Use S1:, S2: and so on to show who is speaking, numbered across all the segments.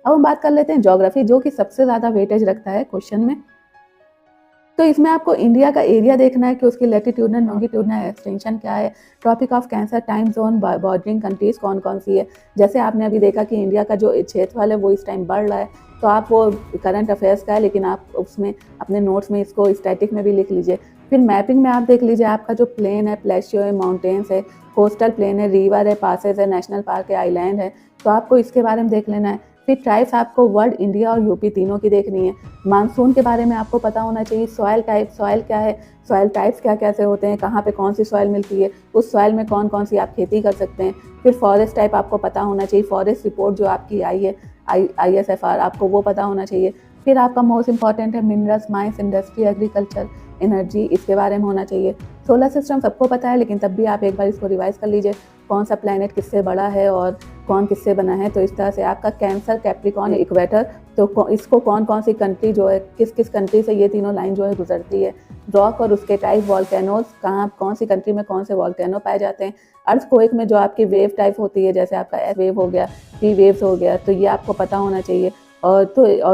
S1: अब हम बात कर लेते हैं ज्योग्राफी, जो कि सबसे ज़्यादा वेटेज रखता है क्वेश्चन में। तो इसमें आपको इंडिया का एरिया देखना है कि उसकी लैटिट्यूडनल लॉन्गिट्यूडनल एक्सटेंशन क्या है, tropic of cancer, time zone, bordering countries कौन कौन सी है। जैसे आपने अभी देखा कि इंडिया का जो क्षेत्रफल है वो इस टाइम बढ़ रहा है, तो आप वो करंट अफेयर्स का है, लेकिन आप उसमें अपने नोट्स में इसको स्टैटिक में भी लिख लीजिए। फिर मैपिंग में आप देख लीजिए आपका जो प्लेन है, प्लेशियो है, माउंटेन्स है, कोस्टल प्लेन है, रिवर है, पासेज है, नेशनल पार्क है, आइलैंड है, तो आपको इसके बारे में देख लेना है। फिर ट्राइब्स आपको वर्ल्ड, इंडिया और यूपी तीनों की देखनी है। मानसून के बारे में आपको पता होना चाहिए। सॉयल टाइप, सॉयल क्या है, सॉयल टाइप्स क्या कैसे होते हैं, कहाँ पे कौन सी सॉयल मिलती है, उस सॉयल में कौन कौन सी आप खेती कर सकते हैं। फिर फॉरेस्ट टाइप आपको पता होना चाहिए, फॉरेस्ट रिपोर्ट जो आपकी आई है ISFR, आपको वो पता होना चाहिए। फिर आपका मोस्ट इंपॉर्टेंट है minerals, mines, industry, agriculture, energy, इसके बारे में होना चाहिए। सोलर सिस्टम सबको पता है, लेकिन तब भी आप एक बार इसको रिवाइज कर लीजिए, कौन सा प्लैनेट किससे बड़ा है और कौन किससे बना है। तो इस तरह से आपका कैंसर, कैप्रिकॉर्न, इक्वेटर, तो इसको कौन कौन सी कंट्री जो है, किस किस कंट्री से ये तीनों लाइन जो है गुजरती है। रॉक और उसके टाइप, वॉल्केनोज, कहाँ कौन सी कंट्री में कौन से वॉल्केनो पाए जाते हैं। अर्थक्वेक में जो आपकी वेव टाइप होती है, जैसे आपका एस वेव हो गया, पी वेव्स हो गया, तो ये आपको पता होना चाहिए। और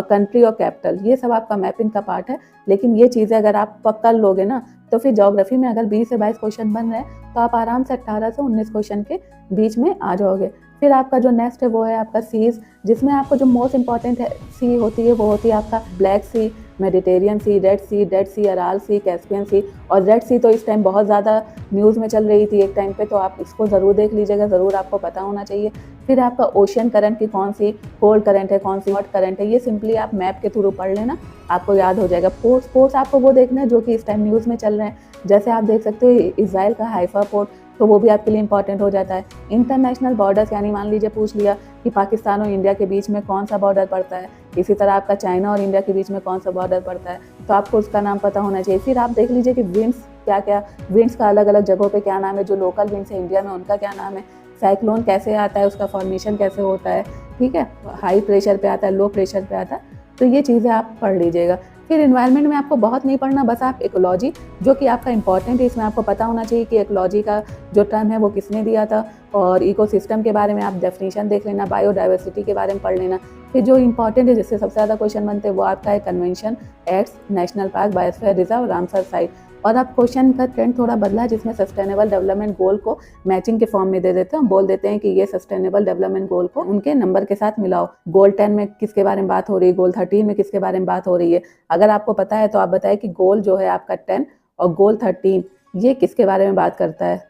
S1: कंट्री और कैपिटल, ये सब आपका मैपिंग का पार्ट है। लेकिन ये चीज़ें अगर आप पकड़ लोगे ना, तो फिर ज्योग्राफी में अगर 20 से 22 क्वेश्चन बन रहे हैं, तो आप आराम से 18 से 19 क्वेश्चन के बीच में आ जाओगे। फिर आपका जो नेक्स्ट है वो है आपका सीज, जिसमें आपको जो मोस्ट इंपॉर्टेंट है सी होती है, वो होती है आपका ब्लैक सी, मेडिटेरियन सी, डेड सी, अराल सी, कैस्पियन सी। और रेड सी तो इस टाइम बहुत ज़्यादा न्यूज़ में चल रही थी एक टाइम पे, तो आप इसको ज़रूर देख लीजिएगा, ज़रूर आपको पता होना चाहिए। फिर आपका ओशियन करंट की कौन सी कोल्ड करंट है, कौन सी हॉट करंट है, ये सिंपली आप मैप के थ्रू पढ़ लेना, आपको याद हो जाएगा। पोर्ट्स आपको वो देखना है जो कि इस टाइम न्यूज़ में चल रहे हैं। जैसे आप देख सकते हो इजराइल का हाइफा पोर्ट, तो वो भी आपके लिए इंपॉर्टेंट हो जाता है। इंटरनेशनल बॉर्डर्स, यानी मान लीजिए पूछ लिया कि पाकिस्तान और इंडिया के बीच में कौन सा बॉर्डर पड़ता है, इसी तरह आपका चाइना और इंडिया के बीच में कौन सा बॉर्डर पड़ता है, तो आपको उसका नाम पता होना चाहिए। फिर आप देख लीजिए कि विंड्स क्या क्या, विंड्स का अलग अलग जगहों पे क्या नाम है, जो लोकल विंड्स है इंडिया में उनका क्या नाम है, साइक्लोन कैसे आता है, उसका फॉर्मेशन कैसे होता है, ठीक है, हाई प्रेशर पे आता है, लो प्रेशर पे आता है, तो ये चीज़ें आप पढ़ लीजिएगा। फिर एनवायरनमेंट में आपको बहुत नहीं पढ़ना, बस आप इकोलॉजी, जो कि आपका इंपॉर्टेंट है, इसमें आपको पता होना चाहिए कि इकोलॉजी का जो टर्म है वो किसने दिया था, और इकोसिस्टम के बारे में आप डेफिनेशन देख लेना, बायोडाइवर्सिटी के बारे में पढ़ लेना। फिर जो इंपॉर्टेंट है, जिससे सबसे ज़्यादा क्वेश्चन बनते हैं, वो आपका है convention, acts, national park, biosphere reserve, Ramsar site. और अब क्वेश्चन का ट्रेंड थोड़ा बदला है, जिसमें सस्टेनेबल डेवलपमेंट गोल को मैचिंग के फॉर्म में दे देते हैं, बोल देते हैं कि ये सस्टेनेबल डेवलपमेंट गोल को उनके नंबर के साथ मिलाओ। गोल 10 में किसके बारे में बात हो रही है, गोल 13 में किसके बारे में बात हो रही है। अगर आपको पता है तो आप बताएं कि गोल जो है आपका 10 और गोल 13 ये किसके बारे में बात करता है,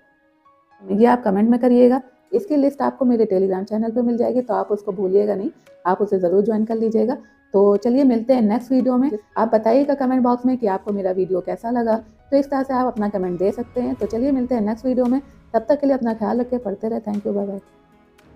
S1: ये आप कमेंट में करिएगा। इसकी लिस्ट आपको मेरे टेलीग्राम चैनल पे मिल जाएगी, तो आप उसको भूलिएगा नहीं, आप उसे ज़रूर ज्वाइन कर लीजिएगा। तो चलिए मिलते हैं नेक्स्ट वीडियो में। आप बताइएगा कमेंट बॉक्स में कि आपको मेरा वीडियो कैसा लगा, तो इस तरह से आप अपना कमेंट दे सकते हैं। तो चलिए मिलते हैं नेक्स्ट वीडियो में, तब तक के लिए अपना ख्याल रखें, पढ़ते रहे। Thank you, bye bye.